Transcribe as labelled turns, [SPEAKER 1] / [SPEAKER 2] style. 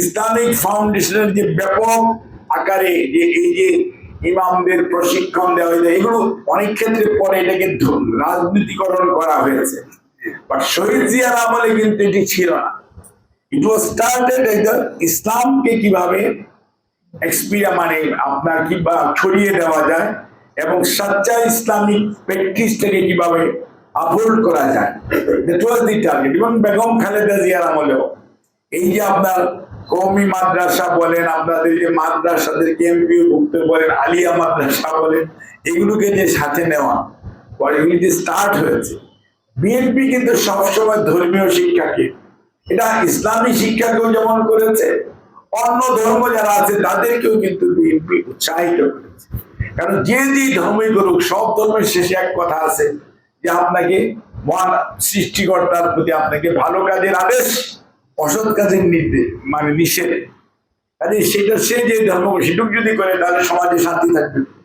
[SPEAKER 1] Islamic ফাউন্ডেশনের যে ব্যাপক আকারে যে এই যে ইমামদের প্রশিক্ষণ দেওয়া হয়েছে, এগুলো অনেক ক্ষেত্রে পরে এটাকে রাজনীতিকরণ করা হয়েছে। বাট শহীদ জিয়ার আমলে কিন্তু এটি ছিল না। ইট ওয়াজ স্টার্টেড ইসলামকে কিভাবে মানে আপনার কিংবা ছড়িয়ে দেওয়া যায় এবং সচ্চা ইসলামিক প্র্যাকটিস থেকে কিভাবে আপহোল্ড করা যায়, দ্যাট ওয়াজ দি টার্গেট। এবং বেগম খালেদা জিয়ার আমলেও এই যে আপনার কওমি মাদ্রাসা বলেন, আপনাদের যে মাদ্রাসাদেরকে এমপিও ভুক্ত বলেন, আলিয়া মাদ্রাসা বলেন, এগুলোকে যে সাথে নেওয়া পরে এগুলি যে স্টার্ট হয়েছে। বিএনপি কিন্তু সবসময় ধর্মীয় শিক্ষাকে, এটা ইসলামী শিক্ষাকেও যেমন করেছে, অন্য ধর্ম যারা আছে তাদেরকেও কিন্তু বিএনপি উৎসাহিত করেছে। কারণ যে ধর্মই করুক, সব ধর্মের শেষে এক কথা আছে যে আপনাকে মহান সৃষ্টিকর্তার প্রতি আপনাকে ভালো কাজের আদেশ, অসৎ কাজের নির্দেশ মানে নিষেধ। কাজে সেটা সে যে ধর্ম সেটুক যদি করে তাহলে সমাজে শান্তি থাকবে।